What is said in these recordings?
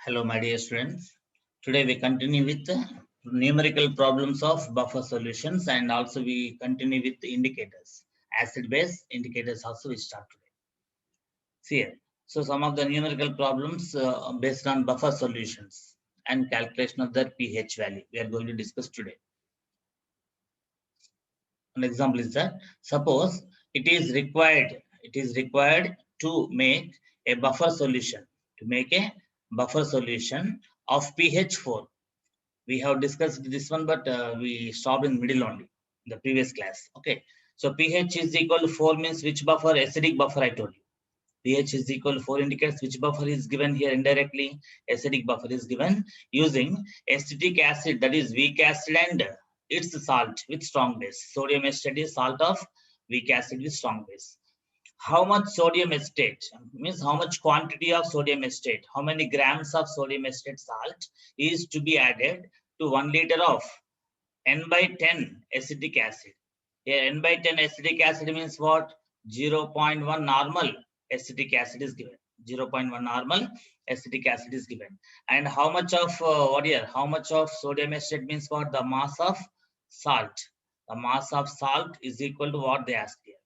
Hello, my dear students. Today we continue with the numerical problems of buffer solutions, and also we continue with the indicators. Acid-base indicators also we start today. See here. So some of the numerical problems based on buffer solutions and calculation of their pH value we are going to discuss today. An example is that suppose it is required to make a buffer solution of pH 4. We have discussed this one, but we stopped in middle only in the previous class. Okay, so pH is equal to 4 means which buffer? Acidic buffer. I told you pH is equal to 4 indicates which buffer is given here indirectly. Acidic buffer is given using acetic acid, that is weak acid, and its salt with strong base. Sodium acetate is salt of weak acid with strong base. How much sodium acetate means how much quantity of sodium acetate, how many grams of sodium acetate salt is to be added to 1 liter of n by 10 acetic acid. Here n by 10 acetic acid means what? 0.1 normal acetic acid is given. 0.1 normal acetic acid is given. And how much of how much of sodium acetate means what? The mass of salt. The mass of salt is equal to what they asked here.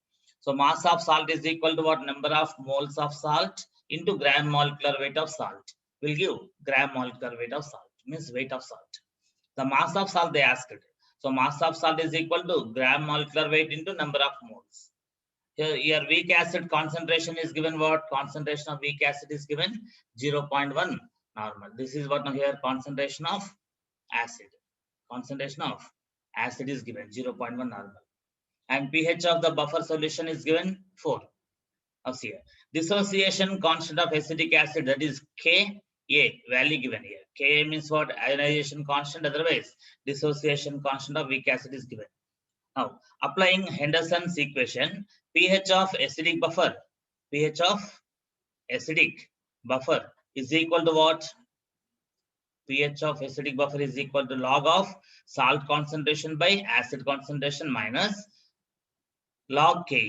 So mass of salt is equal to what? Number of moles of salt into gram molecular weight of salt will give gram molecular weight of salt, means weight of salt. The mass of salt they asked. So mass of salt is equal to gram molecular weight into number of moles. Here weak acid concentration is given what? Concentration of weak acid is given 0.1 normal. This is what now here concentration of acid. Concentration of acid is given 0.1 normal. And pH of the buffer solution is given 4. Now see here. Dissociation constant of acetic acid, that is Ka, value given here. Ka means what? Ionization constant, otherwise dissociation constant of weak acid is given. Now applying Henderson's equation, pH of acidic buffer is equal to what? pH of acidic buffer is equal to log of salt concentration by acid concentration minus log Ka.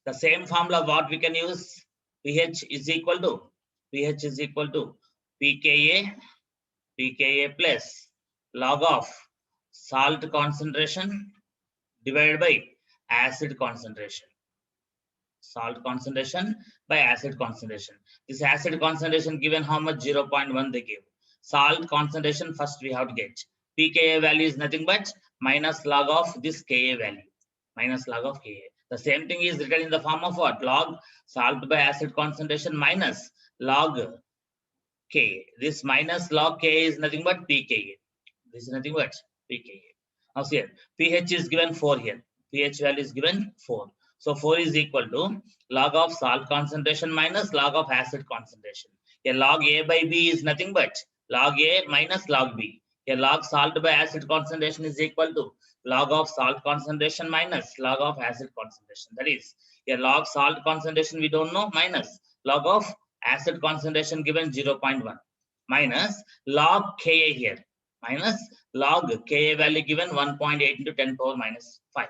The same formula what we can use, pH is equal to pKa plus log of salt concentration divided by acid concentration. Salt concentration by acid concentration. This acid concentration given how much? 0.1 they give. Salt concentration first we have to get. pKa value is nothing but minus log of this Ka value. Minus log of Ka. The same thing is written in the form of what? Log salt by acid concentration minus log Ka. This minus log Ka is nothing but pKa. This is nothing but pKa. Now see here, pH is given 4 here. pH value is given 4. So 4 is equal to log of salt concentration minus log of acid concentration. Here log A by B is nothing but log A minus log B. Here log salt by acid concentration is equal to log of salt concentration minus log of acid concentration. That is, here log salt concentration we don't know, minus log of acid concentration given 0.1 minus log Ka here, minus log Ka value given 1.8 into 10 power minus 5.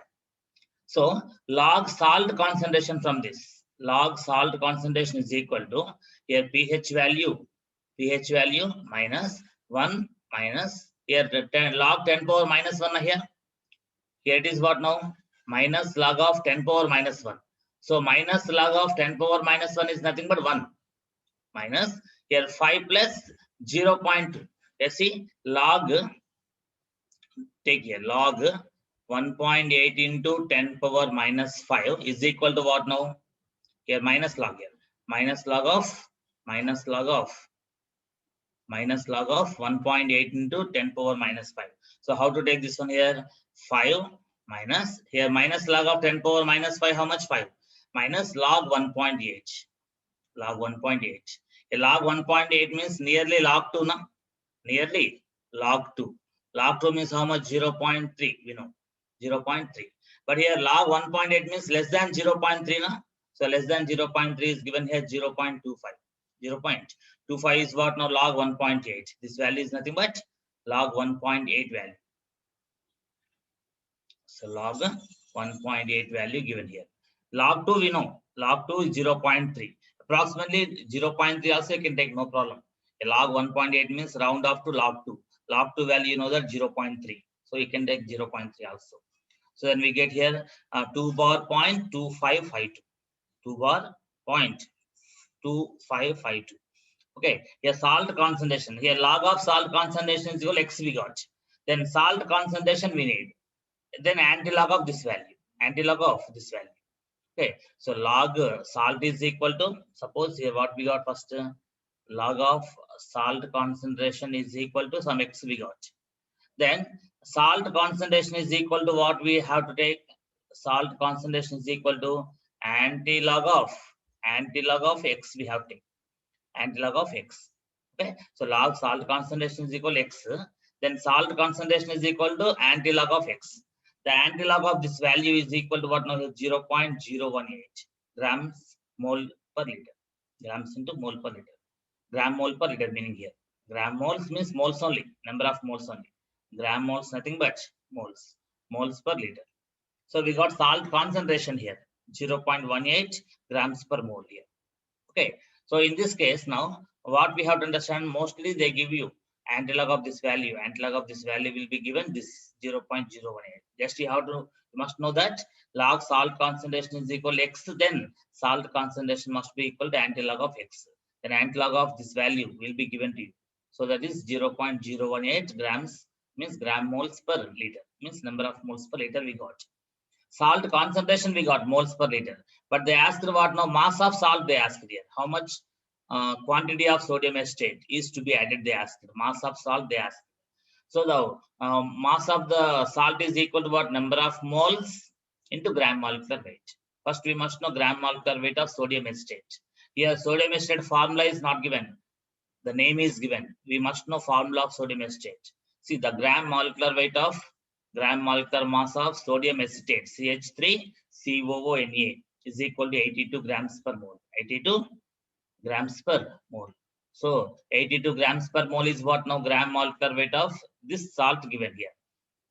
So log salt concentration from this, log salt concentration is equal to here pH value minus 1 minus here log 10 power minus 1 here. Here it is what now? Minus log of 10 power minus 1. So minus log of 10 power minus 1 is nothing but 1. Minus here 5 plus 0.2. Let's see, log, take here, log 1.8 into 10 power minus 5 is equal to what now? Here minus log here. Minus log of 1.8 into 10 power minus 5. So how to take this one here? 5 minus, here minus log of 10 power minus 5, how much? 5 minus log 1.8. Log 1.8. A log 1.8 means nearly log 2 na? Nearly log 2. Log 2 means how much? 0.3. We know 0.3. But here log 1.8 means less than 0.3 na? So less than 0.3 is given here 0.25. 0.25 is what now? Log 1.8. This value is nothing but log 1.8 value. So log 1.8 value given here. Log 2 we know. Log 2 is 0.3. Approximately 0.3 also you can take, no problem. A log 1.8 means round off to log 2. Log 2 value, you know that 0.3. So you can take 0.3 also. So then we get here 2 bar 0.2552. 2 bar 0.2552. Okay, here salt concentration. Here log of salt concentration is equal to X we got. Then salt concentration we need. Then anti-log of this value. Anti-log of this value. Okay, so log salt is equal to, suppose here what we got first, log of salt concentration is equal to some X we got. Then salt concentration is equal to what we have to take. Salt concentration is equal to anti-log of X we have to take. Anti-log of X. Okay, so log salt concentration is equal to X. Then salt concentration is equal to anti-log of X. The anti-log of this value is equal to what now? 0.018 grams mole per liter. Grams into mole per liter. Gram mole per liter meaning here. Gram moles means moles only. Number of moles only. Gram moles nothing but moles. Moles per liter. So we got salt concentration here. 0.18 grams per mole here. Okay. So in this case now, what we have to understand, mostly they give you anti-log of this value. Anti-log of this value will be given this 0.018. Just you must know that log salt concentration is equal to X, then salt concentration must be equal to anti-log of X. Then anti-log of this value will be given to you. So that is 0.018 grams means gram moles per liter, means number of moles per liter we got. Salt concentration we got moles per liter, but they asked what now? Mass of salt they asked here. How much quantity of sodium acetate is to be added? They asked. Mass of salt they asked. So the mass of the salt is equal to what? Number of moles into gram molecular weight. First we must know gram molecular weight of sodium acetate. Here sodium acetate formula is not given. The name is given. We must know formula of sodium acetate. See the gram molecular weight of gram molecular mass of sodium acetate CH3COONa is equal to 82 grams per mole. 82 grams per mole. So 82 grams per mole is what now? Gram molecular weight of this salt given here.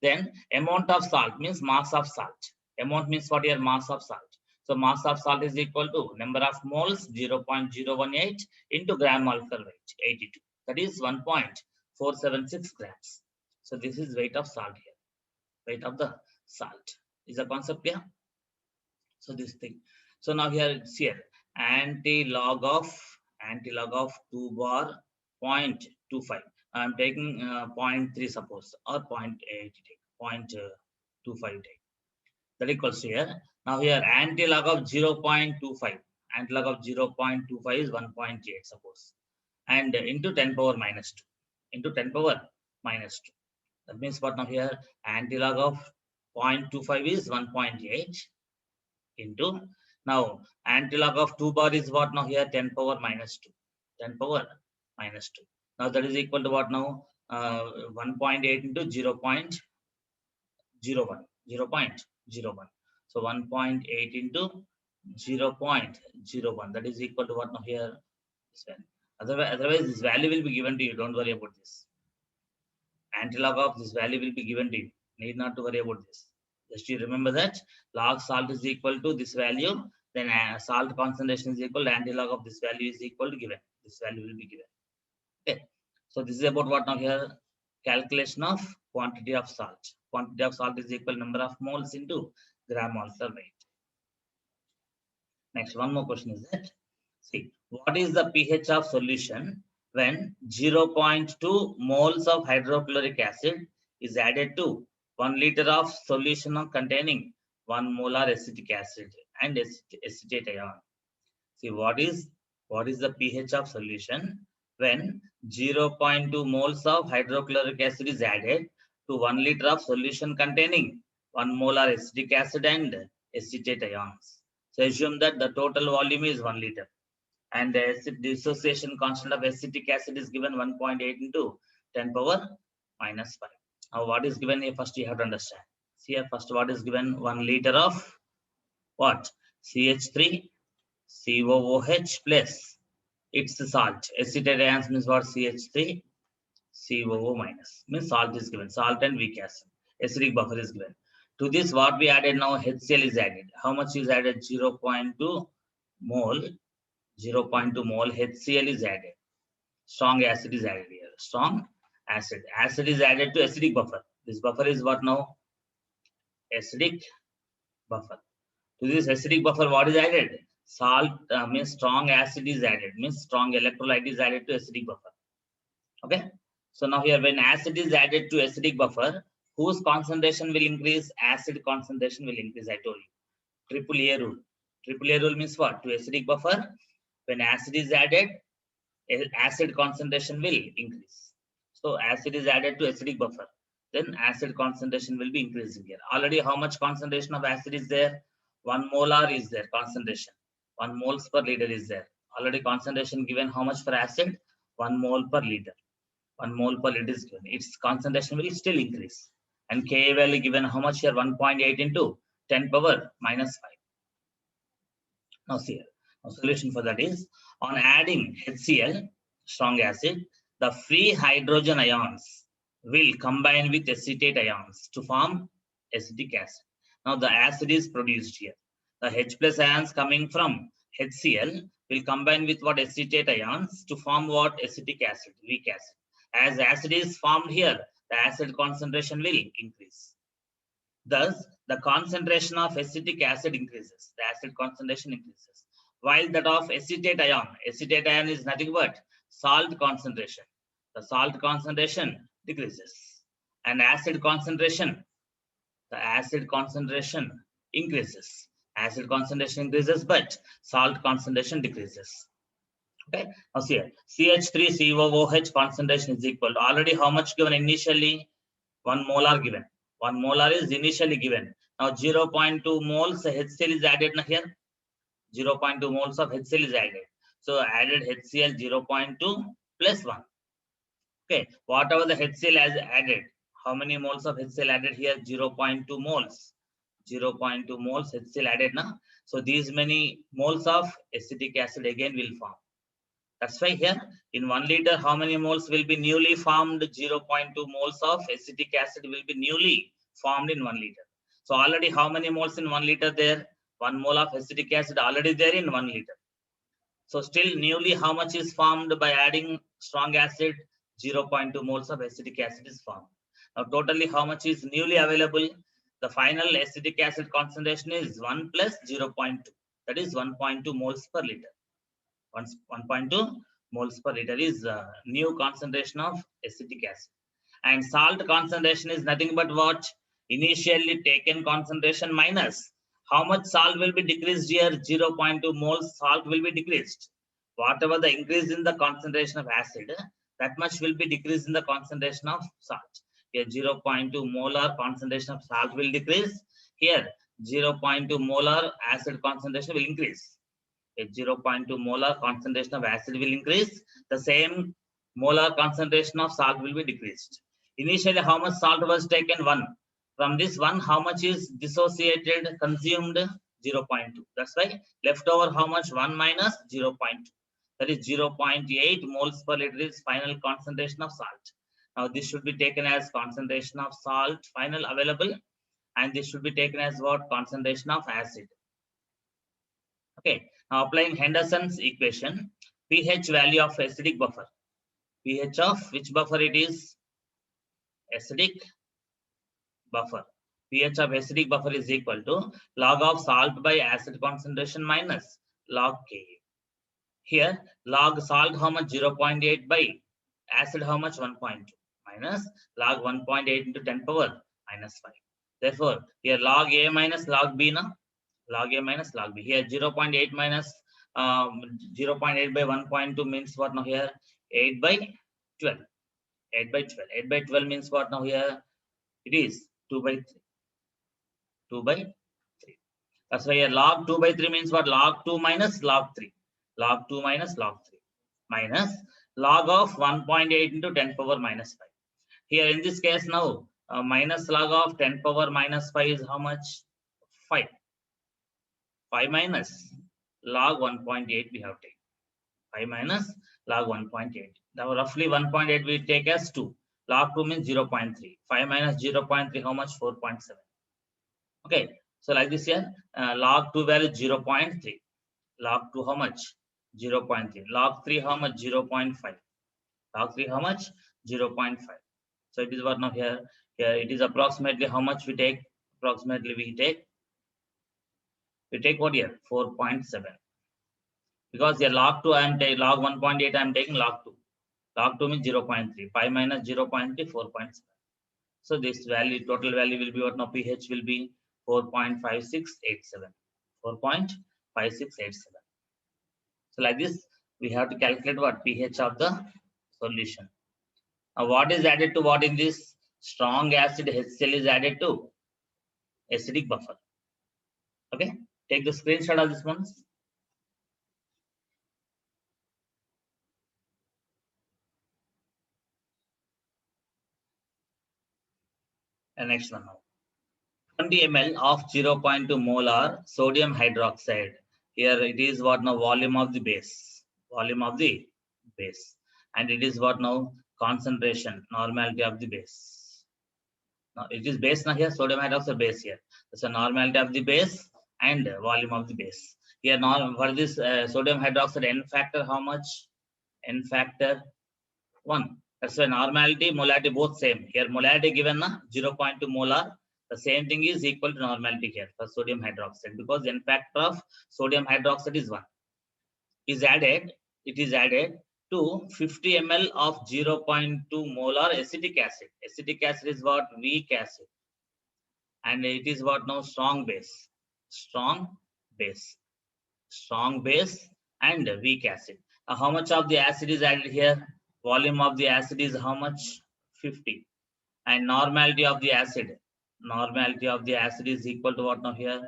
Then amount of salt means mass of salt. Amount means what here? Mass of salt. So mass of salt is equal to number of moles 0.018 into gram molecular weight 82. That is 1.476 grams. So this is weight of salt here. Weight of the salt. Is the concept clear? So this thing. So now here it's here. Anti-log of 2 bar 0.25. I'm taking 0.3 suppose, or 0.8 take, 0.25 take. That equals to here. Now here anti-log of 0.25. Anti-log of 0.25 is 1.8 suppose. And into 10 power minus 2. Into 10 power minus 2. That means what now here? Anti-log of 0.25 is 1.8 into, now anti-log of 2 bar is what now here? 10 power minus 2. 10 power minus 2. Now that is equal to what now? 1.8 into 0.01. 0.01. So 1.8 into 0.01. That is equal to what now here? Otherwise this value will be given to you. Don't worry about this. Anti-log of this value will be given to you. Need not to worry about this. Just you remember that log salt is equal to this value. Then salt concentration is equal to anti-log of this value is equal to given. This value will be given. Okay. So this is about what now here? Calculation of quantity of salt. Quantity of salt is equal to number of moles into gram molecular weight. Next, one more question is that, see, what is the pH of solution when 0.2 moles of hydrochloric acid is added to 1 liter of solution containing 1 molar acetic acid and acetate ion? See, what is the pH of solution when 0.2 moles of hydrochloric acid is added to 1 liter of solution containing 1 molar acetic acid and acetate ions? So assume that the total volume is 1 liter and the acid dissociation constant of acetic acid is given 1.8 into 10 power minus 5. Now what is given here? First you have to understand. See here first what is given? 1 liter of what? CH3COOH plus its salt. Acetate ions means what? CH3COO minus means salt is given. Salt and weak acid. Acidic buffer is given. To this what we added now? HCl is added. How much is added? 0.2 mole. 0.2 mole HCl is added. Strong acid is added here. Strong acid. Acid is added to acidic buffer. This buffer is what now? Acidic buffer. To this acidic buffer, what is added? Salt means strong acid is added, means strong electrolyte is added to acidic buffer. Okay. So now here, when acid is added to acidic buffer, whose concentration will increase? Acid concentration will increase. I told you. Triple A rule. Triple A rule means what? To acidic buffer, when acid is added, acid concentration will increase. So acid is added to acidic buffer, then acid concentration will be increasing here. Already how much concentration of acid is there? 1 molar is there concentration. 1 moles per liter is there. Already concentration given how much for acid? 1 mole per liter. 1 mole per liter is given. Its concentration will still increase. And Ka value given how much here? 1.8 into 10 power minus 5. Now see here. Now solution for that is, on adding HCl, strong acid, the free hydrogen ions will combine with acetate ions to form acetic acid. Now the acid is produced here. The H plus ions coming from HCl will combine with what? Acetate ions to form what? Acetic acid, weak acid. As acid is formed here, the acid concentration will increase. Thus, the concentration of acetic acid increases. The acid concentration increases. While that of acetate ion is nothing but salt concentration. The salt concentration decreases. And acid concentration, the acid concentration increases. Acid concentration increases, but salt concentration decreases. Okay. Now see here, CH3COOH concentration is equal to, already how much given initially? 1 molar given. 1 molar is initially given. Now 0.2 moles HCl is added here. 0.2 moles of HCl is added. So added HCl 0.2 plus 1. Okay, whatever the HCl has added, how many moles of HCl added here? 0.2 moles. 0.2 moles HCl added now. So these many moles of acetic acid again will form. That's why here in 1 liter, how many moles will be newly formed? 0.2 moles of acetic acid will be newly formed in 1 liter. So already how many moles in 1 liter there? 1 mole of acetic acid already there in 1 liter. So still newly how much is formed by adding strong acid? 0.2 moles of acetic acid is formed. Now totally how much is newly available? The final acetic acid concentration is 1 plus 0.2. That is 1.2 moles per liter. 1.2 moles per liter is new concentration of acetic acid. And salt concentration is nothing but what? Initially taken concentration minus. How much salt will be decreased here? 0.2 moles salt will be decreased. Whatever the increase in the concentration of acid, that much will be decreased in the concentration of salt. Here 0.2 molar concentration of salt will decrease. Here 0.2 molar acid concentration will increase. 0.2 molar concentration of acid will increase, the same molar concentration of salt will be decreased. Initially, how much salt was taken? 1. From this 1, how much is dissociated, consumed? 0.2. That's why leftover how much? 1 minus 0.2. That is 0.8 moles per liter is final concentration of salt. Now this should be taken as concentration of salt final available, and this should be taken as what? Concentration of acid. Okay. Now applying Henderson's equation, pH value of acidic buffer. pH of which buffer it is? Acidic buffer. pH of acidic buffer is equal to log of salt by acid concentration minus log Ka. Here log salt how much? 0.8 by acid how much? 1.2 minus log 1.8 into 10 power minus 5. Therefore here log A minus log B na? Log A minus log B. Here 0.8 minus 0.8 by 1.2 means what now here? 8 by 12. 8 by 12. 8 by 12 means what now here? It is 2 by 3. 2 by 3. That's why here log 2 by 3 means what? Log 2 minus log 3. Log 2 minus log 3. Minus log of 1.8 into 10 power minus 5. Here in this case now, minus log of 10 power minus 5 is how much? 5. 5 minus log 1.8 we have taken. 5 minus log 1.8. Now roughly 1.8 we take as 2. Log 2 means 0.3. 5 minus 0.3 how much? 4.7. Okay. So like this here, log 2 value 0.3. Log 2 how much? 0.3. Log 3 how much? 0.5. Log 3 how much? 0.5. So it is what now here it is approximately how much we take? Approximately we take what here? 4.7. Because here log 2 I am taking log 1.8 I am taking log 2. Log 2 means 0.3. Pi minus 0.3, 4.7. So this value, total value will be what now? pH will be 4.5687. 4.5687. So like this, we have to calculate what? pH of the solution. Now what is added to what in this? Strong acid HCl is added to acidic buffer. Okay, take the screenshot of this one. And next one now. 20 ml of 0.2 molar sodium hydroxide. Here it is what now? Volume of the base. Volume of the base. And it is what now? Concentration, normality of the base. Now it is base now here, sodium hydroxide base here. So normality of the base and volume of the base. Here now for this sodium hydroxide N factor how much? N factor 1. That's why normality, molarity both same. Here molarity given na 0.2 molar. The same thing is equal to normality here for sodium hydroxide because N factor of sodium hydroxide is 1. It is added to 50 ml of 0.2 molar acetic acid. Acetic acid is what? Weak acid. And it is what now? Strong base. Strong base. Strong base and weak acid. How much of the acid is added here? Volume of the acid is how much? 50. And normality of the acid. Normality of the acid is equal to what now here?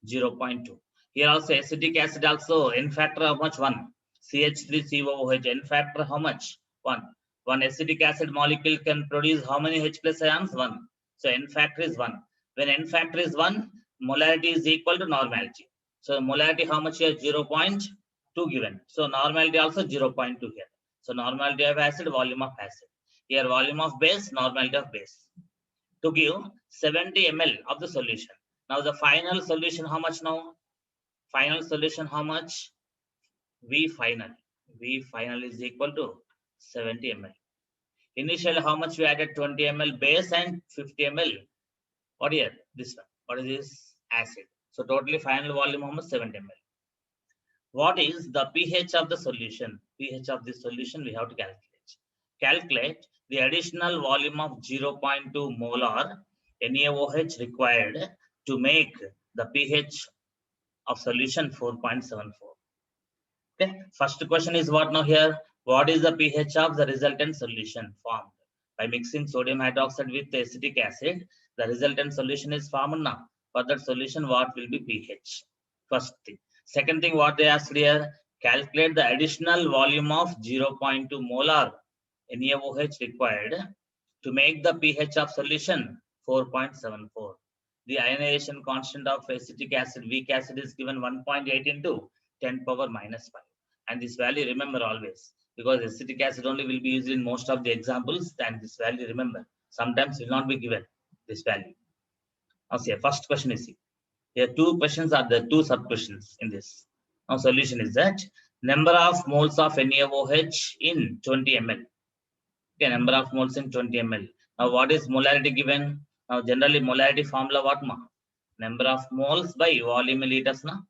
0.2. Here also acetic acid also N factor how much? 1. CH3COOH N factor how much? 1. One acetic acid molecule can produce how many H plus ions? 1. So N factor is 1. When N factor is 1, molarity is equal to normality. So molarity how much here? 0.2 given. So normality also 0.2 here. So normality of acid, volume of acid. Here volume of base, normality of base. To give 70 ml of the solution. Now the final solution how much now? Final solution how much? V final. V final is equal to 70 ml. Initially how much we added? 20 ml base and 50 ml. What here? This one. What is this? Acid. So totally final volume how much? 70 ml. What is the pH of the solution? pH of the solution we have to calculate. Calculate the additional volume of 0.2 molar NaOH required to make the pH of solution 4.74. Okay. First question is what now here? What is the pH of the resultant solution formed? By mixing sodium hydroxide with acetic acid, the resultant solution is formed now. For that solution, what will be pH? First thing. Second thing, what they asked here, calculate the additional volume of 0.2 molar NaOH required to make the pH of solution 4.74. The ionization constant of acetic acid, weak acid is given 1.8 into 10 power minus 5. And this value remember always, because acetic acid only will be used in most of the examples, and this value remember. Sometimes will not be given this value. Now see, first question is here. Two questions are the two sub questions in this. Now solution is that number of moles of NaOH in 20 ml. Okay, number of moles in 20 ml. Now what is molarity given? Now generally molarity formula what ma? Number of moles by volume liters na?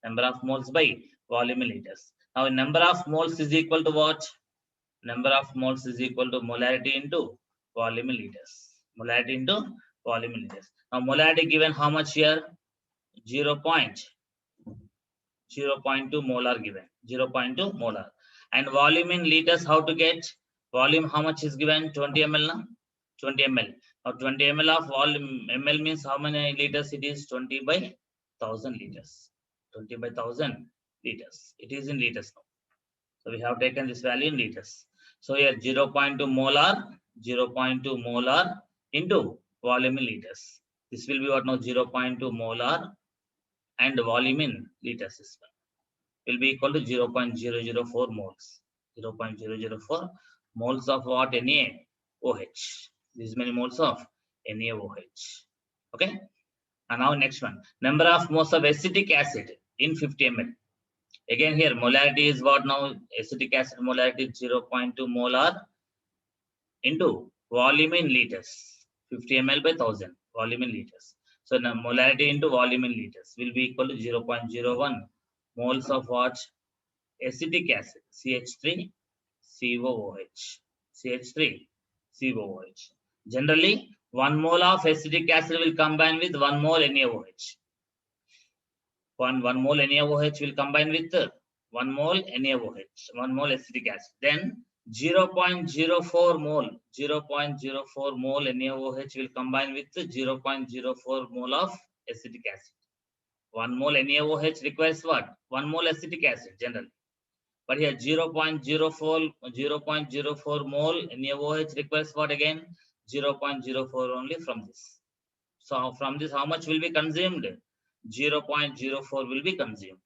Number of moles by volume liters. Now number of moles is equal to what? Number of moles is equal to molarity into volume liters. Molarity into volume liters. Now molarity given how much here? 0.2 molar given. 0.2 molar. And volume in liters, how to get? Volume how much is given? 20 ml na? 20 ml. Now 20 ml of volume, ml means how many liters it is? 20 by 1000 liters. 20 by 1000 liters. It is in liters now. So we have taken this value in liters. So here 0.2 molar, 0.2 molar into volume in liters. This will be what now? 0.2 molar and volume in liters system will be equal to 0.004 moles. 0.004 moles of what? NaOH. This many moles of NaOH. Okay. And now next one. Number of moles of acetic acid in 50 ml. Again here molarity is what now? Acetic acid molarity 0.2 molar into volume in liters. 50 ml by 1000 volume in liters. So now molarity into volume in liters will be equal to 0.01 moles of what? Acetic acid, CH3 COOH. CH3 COOH. Generally, 1 mole of acetic acid will combine with 1 mole NaOH. 1 mole NaOH will combine with 1 mole NaOH, 1 mole acetic acid. Then 0.04 mole NaOH will combine with 0.04 mole of acetic acid. 1 mole NaOH requires what? 1 mole acetic acid generally. But here 0.04 mole NaOH requires what again? 0.04 only from this. So from this, how much will be consumed? 0.04 will be consumed.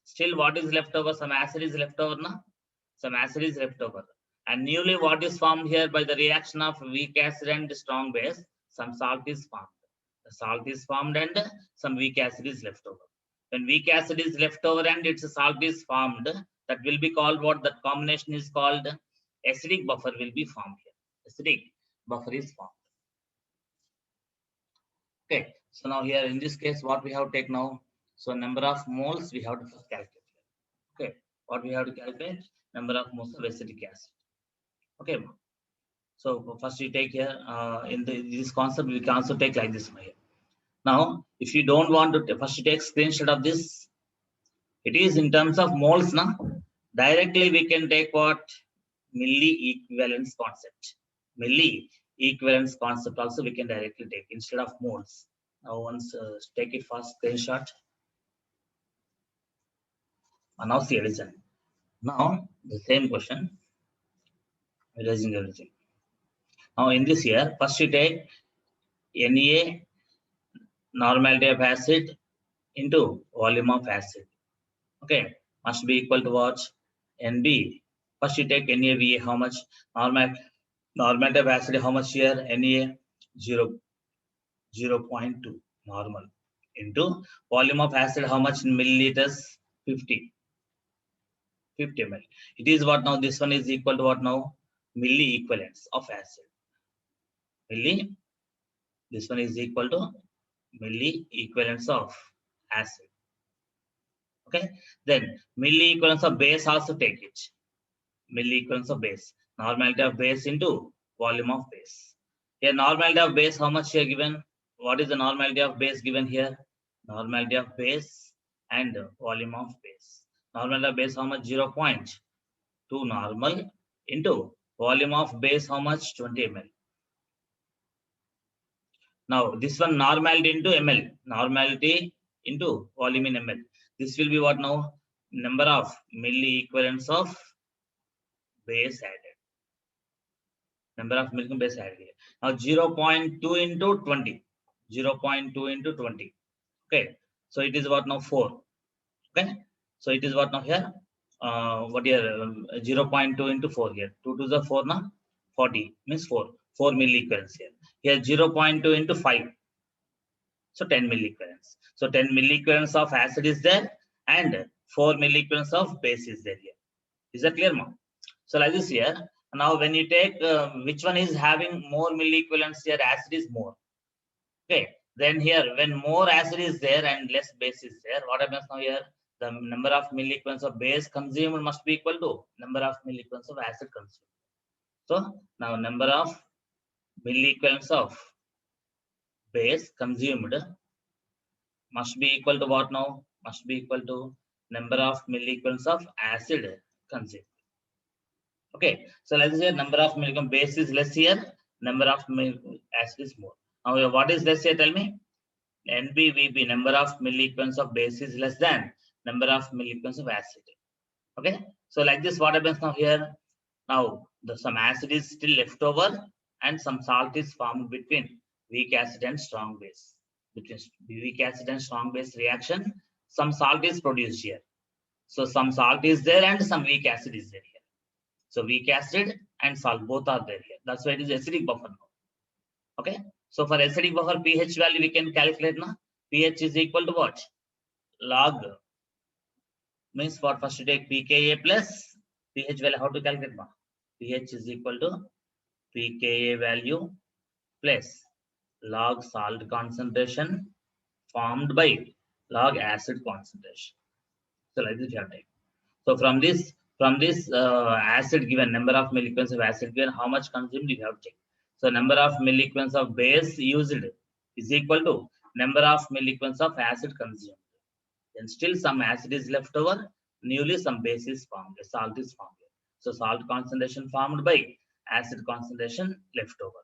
Still, what is left over? Some acid is left over, na? Some acid is left over. And newly, what is formed here by the reaction of weak acid and strong base? Some salt is formed. The salt is formed and some weak acid is left over. When weak acid is left over and its salt is formed, that will be called what? That combination is called acidic buffer will be formed here. Acidic buffer is formed. Okay, so now here in this case, what we have to take now? So number of moles we have to first calculate. Okay, what we have to calculate? Number of moles of acetic acid. Okay, so first you take here in this concept we can also take like this here. Now, if you don't want to first you take screenshot of this, it is in terms of moles now. Directly we can take what? Milli equivalence concept. Milli equivalence concept also we can directly take instead of moles. Now once take it first screenshot. And now see, listen. Now the same question, erasing everything. Now in this here, first you take Na normality of acid into volume of acid. Okay, must be equal to what? Nb. First you take NaVa, how much? Normality of acid, how much here? Na 0.2 normal into volume of acid, how much in milliliters? 50 ml. It is what now? This one is equal to what now? Milli equivalents of acid. Milli. This one is equal to milli equivalents of acid. Okay. Then milli equivalents of base also take it. Milli equivalents of base. Normality of base into volume of base. Here normality of base, how much here given? What is the normality of base given here? Normality of base and volume of base. Normality of base, how much? 0.2 normal into volume of base, how much? 20 ml. Now this one normality into ml. Normality into volume in ml. This will be what now? Number of milli equivalents of base added. Number of milli base added here. Now 0.2 into 20. 0.2 into 20. Okay. So it is what now? 4. Okay. So it is what now here? What here? 0.2 into 4 here. 2 to the 4 now? 40 means 4. 4 milli equivalents here. Here 0.2 into 5. So 10 milli equivalents. So 10 milli equivalents of acid is there and 4 milli equivalents of base is there here. Is that clear, ma'am? So like this here. Now when you take which one is having more milli equivalents here, acid is more. Okay. Then here when more acid is there and less base is there, what happens now here? The number of milli equivalents of base consumed must be equal to number of milli equivalents of acid consumed. So now number of milli equivalents of base consumed must be equal to what now? Must be equal to number of milli equivalents of acid consumed. Okay, so let's say number of milli base is less here, number of acid is more. Now what is less here? Tell me. NbVb, number of milli equivalents of base is less than number of milli equivalents of acid. Okay, so like this, what happens now here? Now some acid is still left over and some salt is formed between weak acid and strong base. Between weak acid and strong base reaction, some salt is produced here. So some salt is there and some weak acid is there here. So weak acid and salt both are there here. That's why it is acidic buffer now. Okay. So for acidic buffer pH value we can calculate now. pH is equal to what? Log Means what? First you take pKa plus pH value. How to calculate? pH is equal to pKa value plus log salt concentration formed by log acid concentration. So like this you have taken. So from this acid given, number of milliequivalents of acid given, how much consumed you have taken. So number of milliequivalents of base used is equal to number of milliequivalents of acid consumed. Then still some acid is left over, newly some base is formed, a salt is formed. So salt concentration formed by acid concentration left over.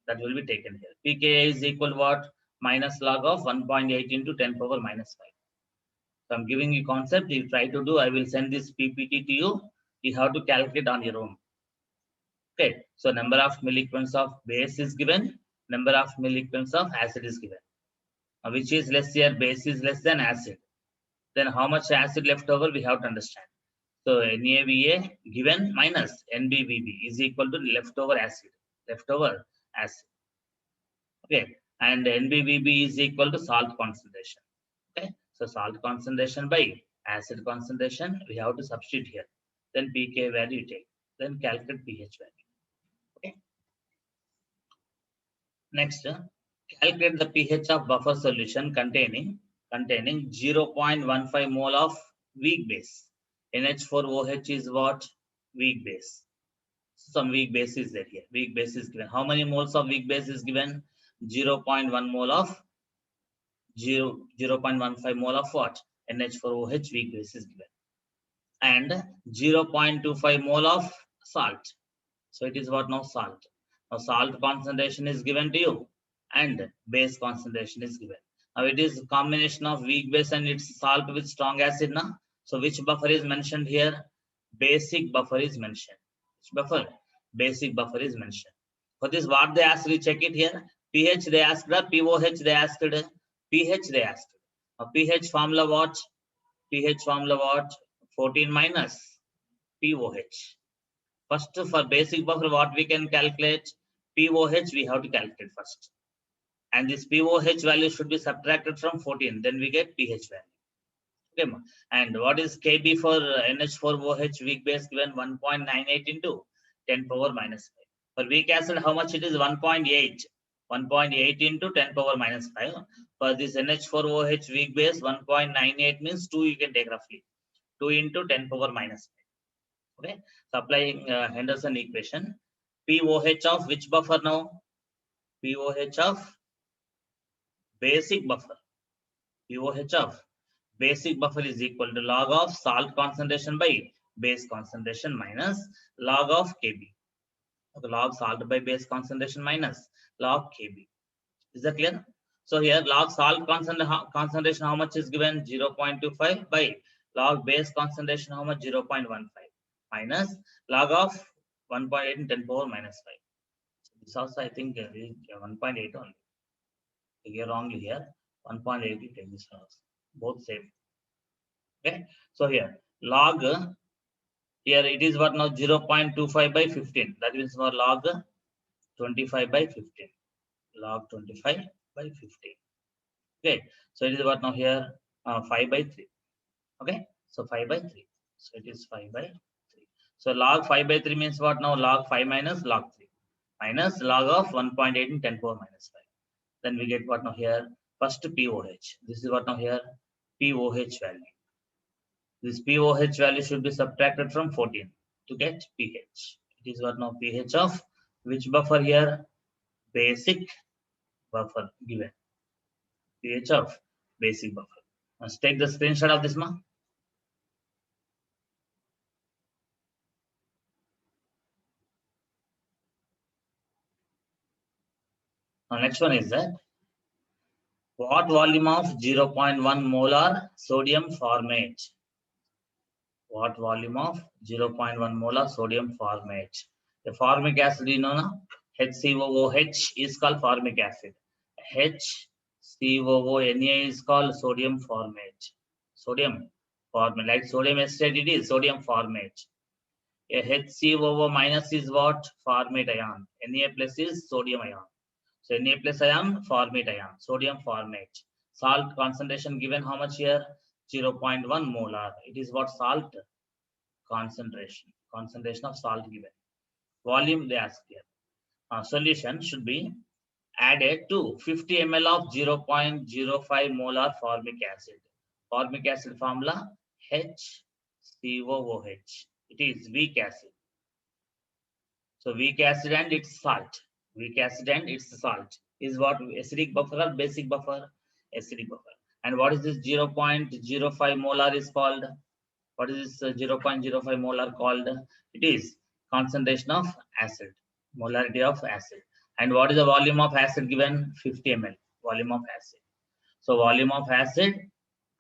That will be taken here. pKa is equal what? Minus log of 1.8 into 10 power minus 5. So I'm giving you concept. You try to do. I will send this PPT to you. You have to calculate on your own. Okay. So number of milliequivalents of base is given. Number of milliequivalents of acid is given. Which is less here? Base is less than acid. Then how much acid left over? We have to understand. So NaVa given minus NbVb is equal to leftover acid. Leftover acid. Okay. And NbVb is equal to salt concentration. Okay. So salt concentration by acid concentration, we have to substitute here. Then pK value you take. Then calculate pH value. Okay. Next, calculate the pH of buffer solution containing 0.15 mole of weak base. NH4OH is what? Weak base. Some weak base is there here. Weak base is given. How many moles of weak base is given? 0.1 mole of 0.15 mole of what? NH4OH weak base is given. And 0.25 mole of salt. So it is what now? Salt. Now salt concentration is given to you and base concentration is given. Now it is combination of weak base and its salt with strong acid now. So which buffer is mentioned here? Basic buffer is mentioned. Which buffer? Basic buffer is mentioned. For this what they asked, we check it here. pH they asked, pOH they asked, pH they asked. Now pH formula what? pH formula what? 14 minus pOH. First, for basic buffer, what we can calculate? pOH we have to calculate first. And this pOH value should be subtracted from 14. Then we get pH value. Okay. And what is Kb for NH4OH weak base given? 1.98 into 10 power minus 5. For weak acid, how much it is? 1.8. 1.8 into 10 power minus 5. For this NH4OH weak base, 1.98 means 2 you can take roughly. 2 into 10 power minus 5. Okay. So applying Henderson equation. pOH of which buffer now? pOH of basic buffer. pOH of basic buffer is equal to log of salt concentration by base concentration minus log of Kb. Okay, log salt by base concentration minus log Kb. Is that clear? So here log salt concentration how much is given? 0.25 by log base concentration how much? 0.15 minus log of 1.8 in 10 power minus 5. So this also I think 1.8 only. Here wrongly here 1.8 you take this also. Both same. Okay. So here log here it is what now? 0.25 by 15. That means more log 25 by 15. Log 25 by 15. Okay. So it is what now here 5 by 3. Okay. So 5 by 3. So it is 5 by 3. So log 5 by 3 means what now? Log 5 minus log 3 minus log of 1.8 in 10 power minus 5. Then we get what now here? First pOH. This is what now here? pOH value. This pOH value should be subtracted from 14 to get pH. It is what now? pH of which buffer here? Basic buffer given. pH of basic buffer. Let's take the screenshot of this one. Now next one is that what volume of 0.1 molar sodium formate? What volume of 0.1 molar sodium formate? The formic acid, you know now? HCOOH is called formic acid. HCOONA is called sodium formate. Sodium formate, like sodium acetate it is sodium formate. A HCOO minus is what? Formate ion. Na plus is sodium ion. So Na plus ion, formate ion, sodium formate. Salt concentration given how much here? 0.1 molar. It is what? Salt concentration. Concentration of salt given. Volume they ask here. Solution should be added to 50 ml of 0.05 molar formic acid. Formic acid formula HCOOH. It is weak acid. So weak acid and its salt. Weak acid and its salt is what? Acidic buffer or basic buffer? Acidic buffer. And what is this 0.05 molar is called? What is this 0.05 molar called? It is concentration of acid, molarity of acid. And what is the volume of acid given? 50 ml. Volume of acid. So volume of acid,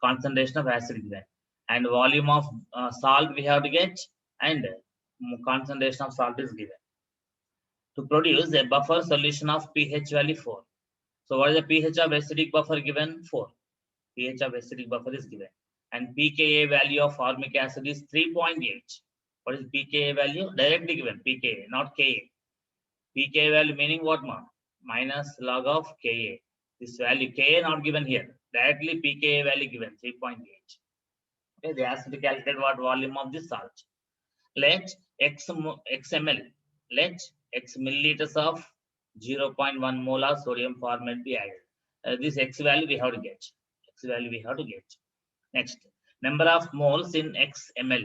concentration of acid given. And volume of salt we have to get, and concentration of salt is given. To produce a buffer solution of pH value 4. So what is the pH of acidic buffer given? 4. pH of acidic buffer is given. And pKa value of formic acid is 3.8. What is pKa value? Directly given, pKa, not Ka. pKa value meaning what, ma? Minus log of Ka. This value, Ka not given here. Directly pKa value given, 3.8. Okay, they asked to calculate what volume of this salt. Let x ml, let x milliliters of 0.1 molar sodium formate be added. This x value we have to get. X value we have to get. Next, number of moles in xml.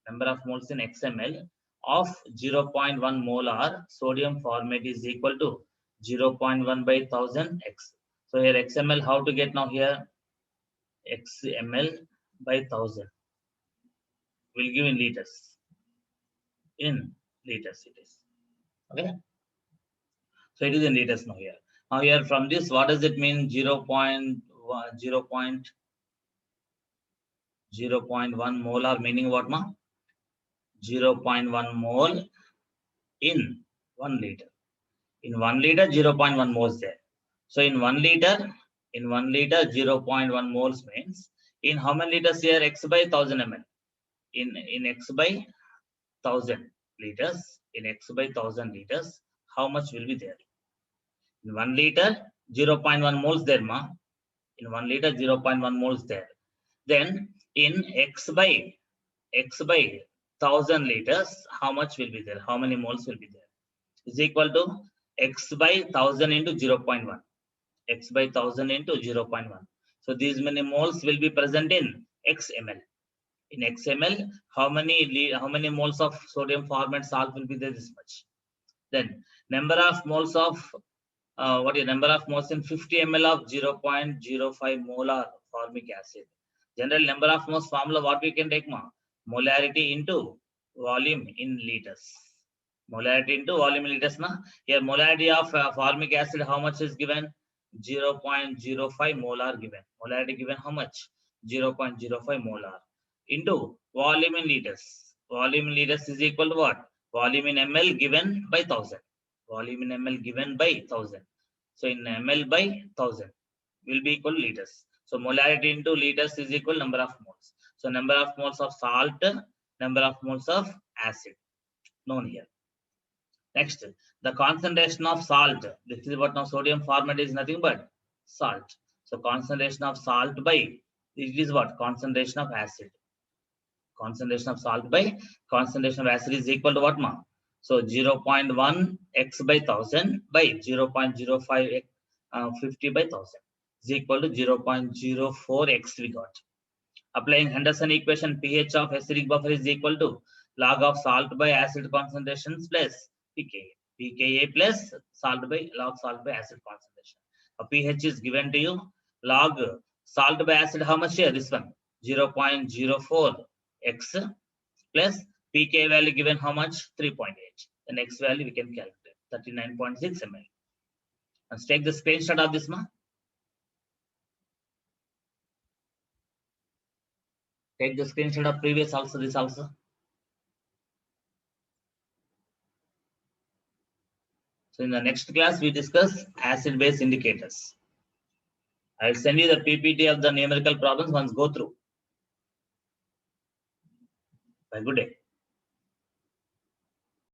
Number of moles in xml of 0.1 molar sodium formate is equal to 0.1 by 1000 x. So here xml, how to get now here? xml by 1000. We'll give in liters. In liters it is. Okay. So it is in liters now here. Now here from this, what does it mean? 0.1 molar meaning what, ma? 0.1 mole in 1 liter. In 1 liter, 0.1 moles there. So in 1 liter, 0.1 moles means in how many liters here? X by 1000 ml. In X by 1000 liters. In X by 1000 liters, how much will be there? In 1 liter, 0.1 moles there, ma. In 1 liter, 0.1 moles there. Then in X by 1000 liters, how much will be there? How many moles will be there? Is equal to X by 1000 into 0.1. X by 1000 into 0.1. So these many moles will be present in XML. In XML, how many moles of sodium formate salt will be there? This much. Then number of moles of number of moles in 50 ml of 0.05 molar formic acid. General number of moles formula, what we can take, ma? Molarity into volume in liters. Molarity into volume in liters, na? Here molarity of formic acid, how much is given? 0.05 molar given. Molarity given how much? 0.05 molar into volume in liters. Volume in liters is equal to what? Volume in ml given by 1000. Volume in ml given by 1000. So in ml by 1000 will be equal to liters. So molarity into liters is equal number of moles. So number of moles of salt, number of moles of acid known here. Next, the concentration of salt. This is what now sodium formate is nothing but salt. So concentration of salt by, it is what? Concentration of acid. Concentration of salt by concentration of acid is equal to what, ma? So 0.1 x by 1000 by 0.05 50 by 1000 is equal to 0.04 x we got. Applying Henderson equation, pH of acidic buffer is equal to log of salt by acid concentrations plus pKa. pKa plus salt by log salt by acid concentration. A pH is given to you. Log salt by acid, how much here? This one, 0.04 x plus pK value given how much? 3.8. The next value we can calculate, 39.6 ml. Let's take the screenshot of this, ma. Take the screenshot of previous also, this also. So in the next class, we discuss acid-base indicators. I'll send you the PPT of the numerical problems once go through. Bye, good day.